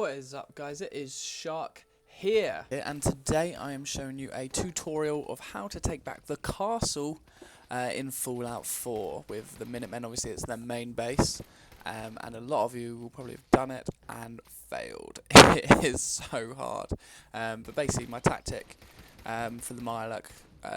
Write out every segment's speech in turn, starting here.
What is up, guys? It is Shark here, and today I am showing you a tutorial of how to take back the castle in Fallout 4 with the Minutemen. Obviously it's their main base, and a lot of you will probably have done it and failed. It is so hard, but basically my tactic for the Mirelurk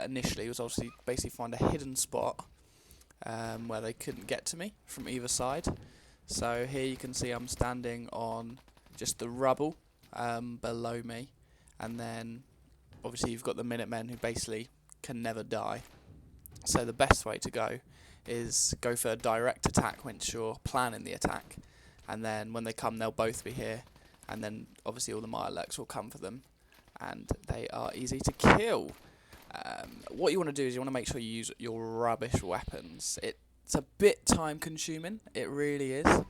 initially was obviously basically find a hidden spot where they couldn't get to me from either side. So here you can see I'm standing on just the rubble below me, and then obviously you've got the Minutemen who basically can never die. So the best way to go is go for a direct attack once you're planning the attack, and then when they come they'll both be here, and then obviously all the Mirelurks will come for them, and they are easy to kill. What you want to do is you want to make sure you use your rubbish weapons. It's a bit time consuming, it really is,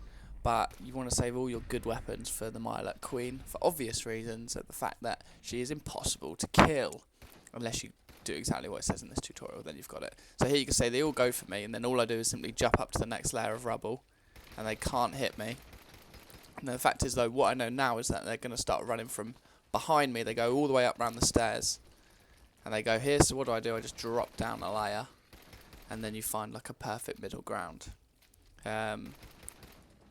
but you want to save all your good weapons for the Mirelurk Queen for obvious reasons, at the fact that she is impossible to kill unless you do exactly what it says in this tutorial. Then you've got it. So here you can say they all go for me, and then all I do is simply jump up to the next layer of rubble and they can't hit me. And the fact is though, what I know now is that they're going to start running from behind me. They go all the way up around the stairs and they go here. So what do? I just drop down a layer, and then you find like a perfect middle ground.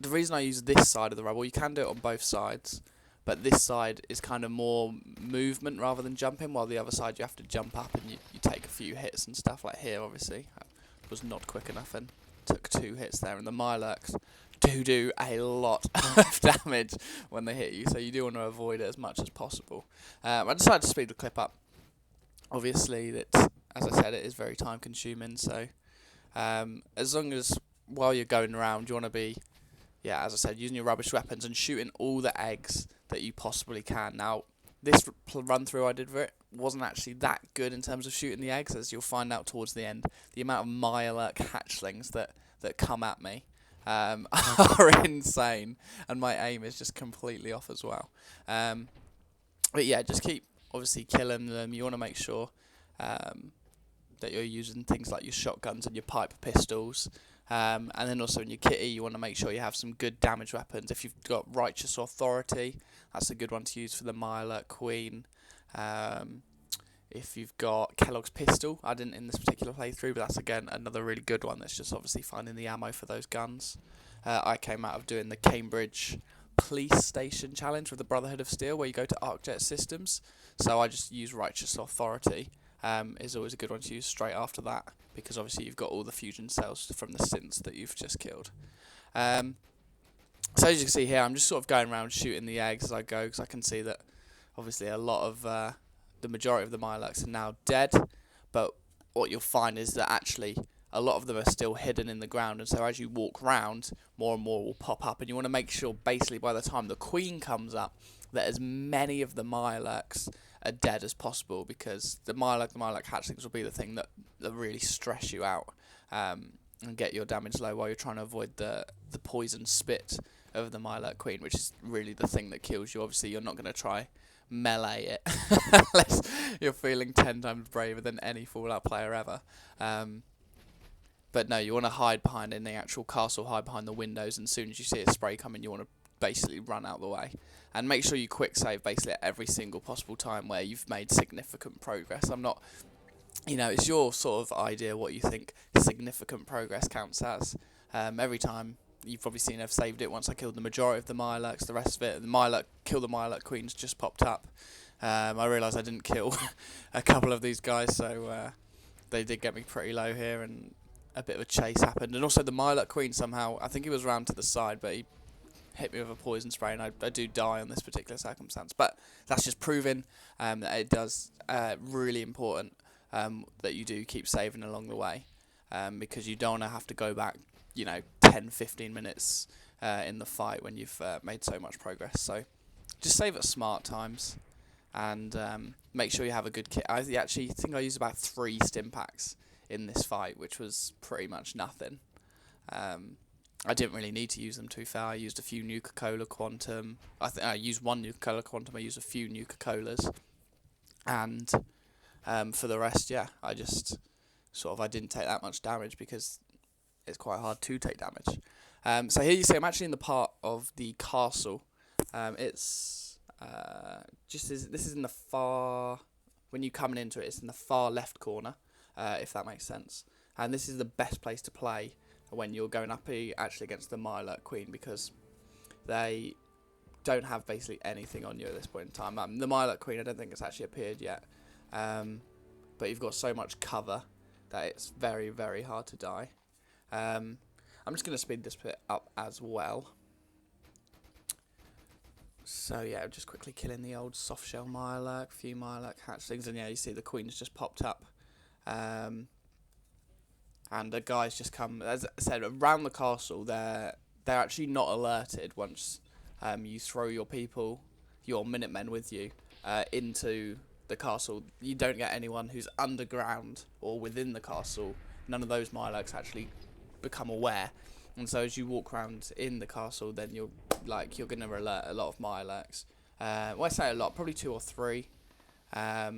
The reason I use this side of the rubble, you can do it on both sides, but this side is kind of more movement rather than jumping, while the other side you have to jump up and you take a few hits and stuff. Like here obviously I was not quick enough and took 2 hits there, and the Mirelurks do a lot of damage when they hit you, so you do want to avoid it as much as possible. I decided to speed the clip up. Obviously that, as I said, it is very time consuming, so as long as while you're going around you want to be, as I said, using your rubbish weapons and shooting all the eggs that you possibly can. Now this run through I did for it wasn't actually that good in terms of shooting the eggs, as you'll find out towards the end. The amount of Mirelurk hatchlings that come at me are insane, and my aim is just completely off as well. But yeah, just keep obviously killing them. You want to make sure that you're using things like your shotguns and your pipe pistols, and then also in your kitty you want to make sure you have some good damage weapons. If you've got Righteous Authority, that's a good one to use for the Mirelurk Queen. If you've got Kellogg's Pistol, I didn't in this particular playthrough, but that's again another really good one. That's just obviously finding the ammo for those guns. I came out of doing the Cambridge Police Station challenge with the Brotherhood of Steel, where you go to ArcJet Systems, so I just use Righteous Authority. Is always a good one to use straight after that, because obviously you've got all the fusion cells from the synths that you've just killed. So as you can see here, I'm just sort of going around shooting the eggs as I go, because I can see that obviously a lot of the majority of the Mirelurks are now dead, but what you'll find is that actually a lot of them are still hidden in the ground, and so as you walk round, more and more will pop up, and you want to make sure basically by the time the Queen comes up that as many of the Mirelurks are dead as possible, because the Mirelurk hatchlings will be the thing that really stress you out and get your damage low while you're trying to avoid the poison spit of the Mirelurk Queen, which is really the thing that kills you. Obviously you're not going to try melee it unless you're feeling 10 times braver than any Fallout player ever. But no, you want to hide behind in the actual castle, hide behind the windows, and as soon as you see a spray coming you want to basically run out of the way. And make sure you quick save basically at every single possible time where you've made significant progress. I'm not, it's your sort of idea what you think significant progress counts as. Every time you've probably seen I've saved it once I killed the majority of the Mirelurks. The rest of it, kill the Mirelurk Queens just popped up. I realised I didn't kill a couple of these guys, so they did get me pretty low here, and a bit of a chase happened. And also the Mirelurk Queen somehow, I think he was round to the side, but he hit me with a poison spray, and I do die on this particular circumstance. But that's just proving that it does really important that you do keep saving along the way, because you don't want to have to go back 10-15 minutes in the fight when you've made so much progress. So just save at smart times, and make sure you have a good kit. I actually think I used about 3 stim packs in this fight, which was pretty much nothing. I didn't really need to use them, to be fair. I used a few Nuka-Cola Quantum. I think I used 1 Nuka-Cola Quantum. I used a few Nuka-Colas. And for the rest, I just I didn't take that much damage, because it's quite hard to take damage. So here you see I'm actually in the part of the castle It's this is in the far, when you're coming into it, it's in the far left corner, if that makes sense. And this is the best place to play when you're going up actually against the Mirelurk Queen, because they don't have basically anything on you at this point in time. The Mirelurk Queen, I don't think it's actually appeared yet, but you've got so much cover that it's very, very hard to die. I'm just going to speed this bit up as well. So yeah, just quickly killing the old soft shell Mirelurk, a few Mirelurk hatchlings, and yeah, you see the Queen's just popped up. And the guys just come, as I said, around the castle. They're actually not alerted once you throw your people, your Minutemen with you, into the castle. You don't get anyone who's underground or within the castle. None of those Mirelurks actually become aware, and so as you walk around in the castle, then you're going to alert a lot of Mirelurks. Well, I say a lot, probably 2 or 3. I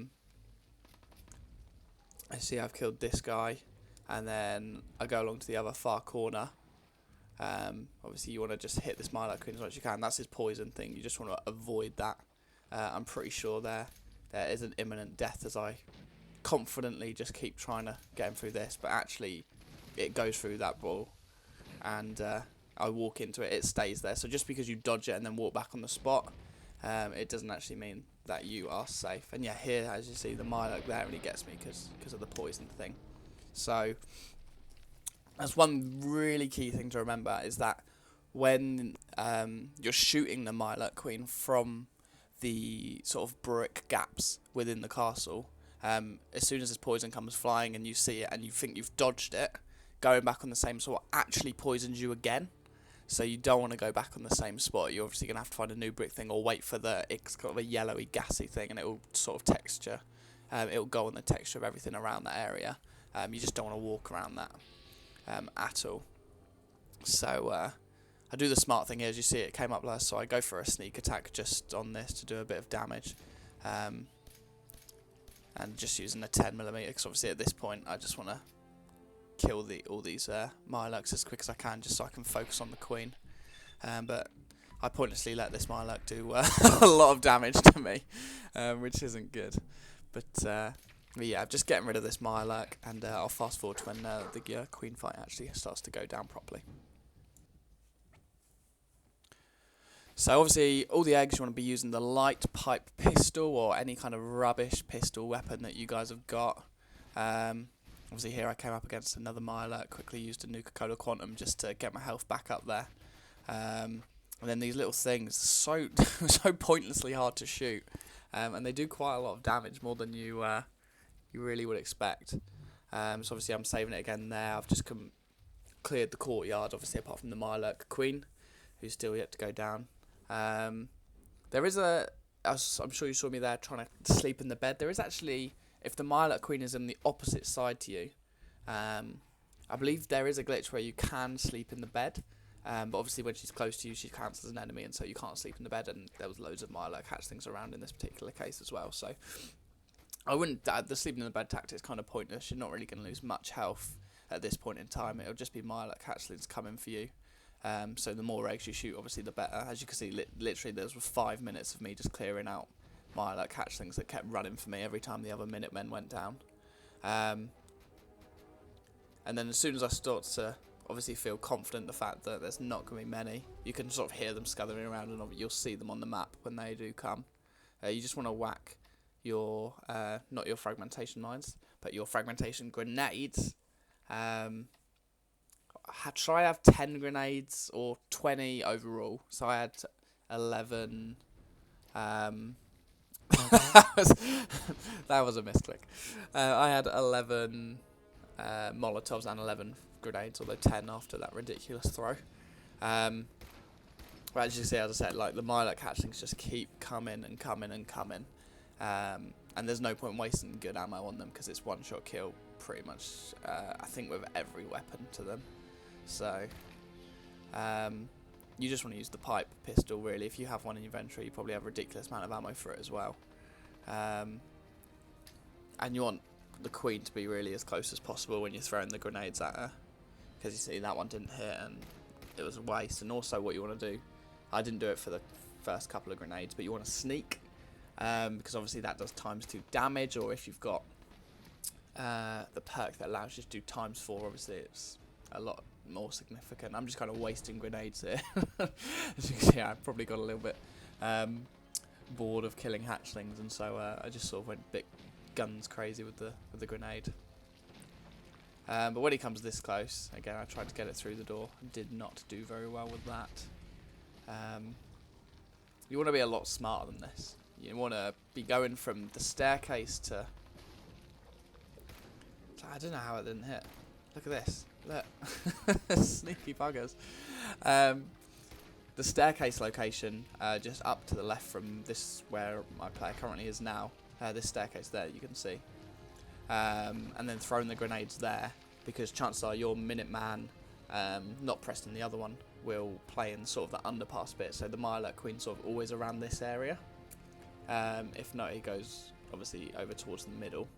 see I've killed this guy. And then I go along to the other far corner. Obviously, you want to just hit this Mirelurk Queen as much as you can. That's his poison thing. You just want to avoid that. I'm pretty sure there is an imminent death as I confidently just keep trying to get him through this. But actually, it goes through that ball. And I walk into it. It stays there. So just because you dodge it and then walk back on the spot, it doesn't actually mean that you are safe. And yeah, here, as you see, the Mirelurk there really gets me because of the poison thing. So that's one really key thing to remember, is that when you're shooting the Mirelurk Queen from the sort of brick gaps within the castle, as soon as this poison comes flying and you see it and you think you've dodged it, going back on the same spot actually poisons you again. So you don't want to go back on the same spot. You're obviously going to have to find a new brick thing, or wait for it's got a yellowy gassy thing, and it will sort of texture. It will go on the texture of everything around that area. You just don't want to walk around that at all. So I do the smart thing here. As you see, it came up last, so I go for a sneak attack just on this to do a bit of damage. And just using a 10mm, because obviously at this point I just want to kill all these Mirelurks as quick as I can, just so I can focus on the Queen. But I pointlessly let this Mirelurk do a lot of damage to me, which isn't good. But yeah, I'm just getting rid of this Mirelurk, and I'll fast forward to when the Queen fight actually starts to go down properly. So obviously, all the eggs, you want to be using the light pipe pistol or any kind of rubbish pistol weapon that you guys have got. Obviously here I came up against another Mirelurk, quickly used a Nuka-Cola Quantum just to get my health back up there. And then these little things, so pointlessly hard to shoot, and they do quite a lot of damage, more than you really would expect. So obviously I'm saving it again there. I've just cleared the courtyard, obviously, apart from the Mirelurk Queen, who's still yet to go down. There is I'm sure you saw me there trying to sleep in the bed. There is actually, if the Mirelurk Queen is on the opposite side to you, I believe there is a glitch where you can sleep in the bed, but obviously when she's close to you, she counts as an enemy, and so you can't sleep in the bed, and there was loads of Mirelurk hatchlings around in this particular case as well, so I wouldn't, the sleeping in the bed tactic is kind of pointless. You're not really going to lose much health at this point in time. It'll just be Mirelurk hatchlings coming for you. So the more eggs you shoot, obviously, the better. As you can see, literally there was 5 minutes of me just clearing out Mirelurk hatchlings that kept running for me every time the other Minutemen went down. And then as soon as I start to obviously feel confident the fact that there's not going to be many, you can sort of hear them scuttling around, and you'll see them on the map when they do come. You just want to whack your not your fragmentation mines, but your fragmentation grenades. Try have 10 grenades or 20 overall. So I had 11. That was a misclick. I had 11 Molotovs and 11 grenades, although 10 after that ridiculous throw. But as you see, as I said, like the Mirelurk hatchlings just keep coming and coming and coming. And there's no point wasting good ammo on them, because it's one-shot kill pretty much, I think, with every weapon to them. So you just want to use the pipe pistol, really. If you have one in your inventory, you probably have a ridiculous amount of ammo for it as well. And you want the Queen to be really as close as possible when you're throwing the grenades at her, because you see that one didn't hit and it was a waste. And also what you want to do, I didn't do it for first couple of grenades, but you want to sneak, because obviously that does ×2 damage, or if you've got the perk that allows you to do ×4, obviously it's a lot more significant. I'm just kind of wasting grenades here. As you can see, I've probably got a little bit bored of killing hatchlings, and so I just sort of went bit guns crazy with the grenade. But when he comes this close, again, I tried to get it through the door. Did not do very well with that. You want to be a lot smarter than this. You want to be going from the staircase to... I don't know how it didn't hit. Look at this. Look. Sneaky buggers. The staircase location, just up to the left from this, where my player currently is now. This staircase there, you can see. And then throwing the grenades there, because chances are your Minuteman, not Preston, the other one, will play in sort of the underpass bit, so the Mirelurk Queen sort of always around this area. If not, he goes obviously over towards the middle.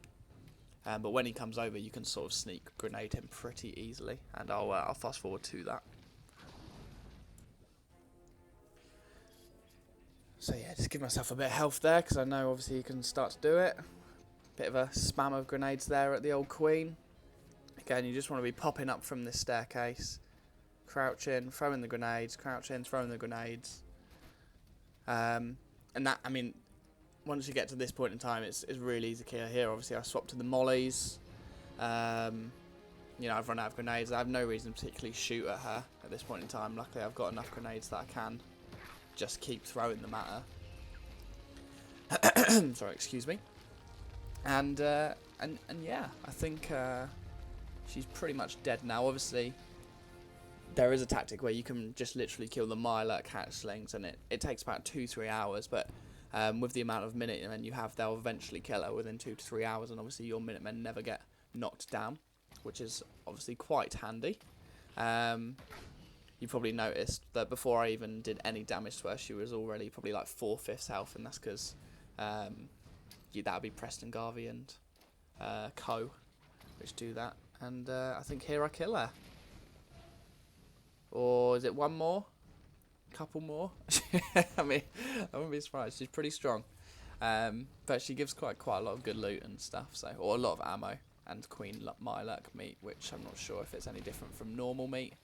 But when he comes over, you can sort of sneak grenade him pretty easily, and I'll fast forward to that. So yeah, just give myself a bit of health there, because I know obviously you can start to do it. Bit of a spam of grenades there at the old Queen. Again, you just want to be popping up from this staircase, crouching, throwing the grenades, crouching, throwing the grenades. And that, I mean, once you get to this point in time, it's really easy to kill here. Obviously, I swapped to the mollies. You know, I've run out of grenades. I have no reason to particularly shoot at her at this point in time. Luckily, I've got enough grenades that I can just keep throwing them at her. Sorry, excuse me. And yeah, I think she's pretty much dead now. Obviously, there is a tactic where you can just literally kill the Mirelurk hatchlings, and it takes about 2-3 hours, but with the amount of Minutemen you have, they'll eventually kill her within 2 to 3 hours, and obviously your Minutemen never get knocked down, which is obviously quite handy. You probably noticed that before I even did any damage to her, she was already probably like 4/5 health, and that's because that would be Preston, Garvey, and Co, which do that. And I think here I kill her. Or is it one more? Couple more? I mean, I wouldn't be surprised. She's pretty strong. But she gives quite a lot of good loot and stuff, so, or a lot of ammo. And Queen Mirelurk meat, which I'm not sure if it's any different from normal meat.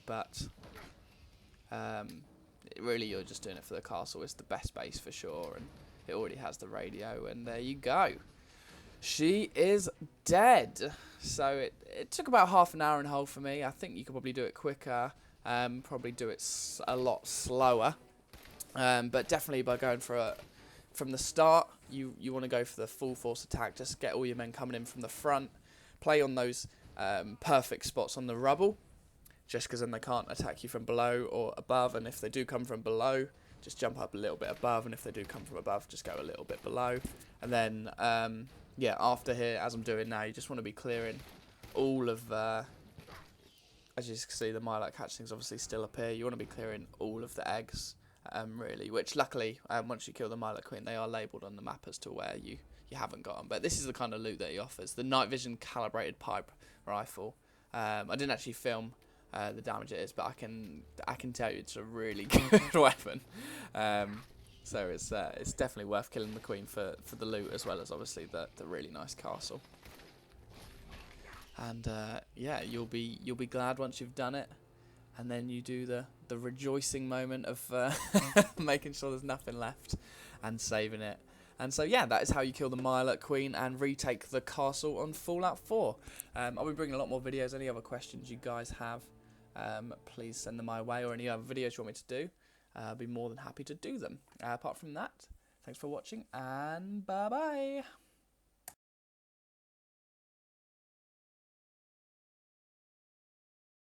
But really, you're just doing it for the castle. It's the best base for sure, and it already has the radio, and there you go. She is dead. So it took about half an hour and a half for me. I think you could probably do it quicker. Probably do it a lot slower. But definitely by going for from the start, you want to go for the full force attack. Just get all your men coming in from the front. Play on those perfect spots on the rubble, just because then they can't attack you from below or above. And if they do come from below, just jump up a little bit above. And if they do come from above, just go a little bit below. And then, yeah, after here, as I'm doing now, you just want to be clearing all of... as you can see, the Mirelurk hatchlings obviously still appear. You want to be clearing all of the eggs, really, which luckily, once you kill the Mirelurk Queen, they are labelled on the map as to where you haven't got them. But this is the kind of loot that he offers. The night vision calibrated pipe rifle. I didn't actually film the damage it is, but I can tell you it's a really good weapon. So it's definitely worth killing the Queen for the loot, as well as obviously the really nice castle. And yeah, you'll be glad once you've done it, and then you do the rejoicing moment of making sure there's nothing left and saving it. And so yeah, that is how you kill the Mirelurk Queen and retake the castle on Fallout 4. I'll be bringing a lot more videos. Any other questions you guys have, please send them my way, or any other videos you want me to do. I'll be more than happy to do them. Apart from that, thanks for watching, and bye bye.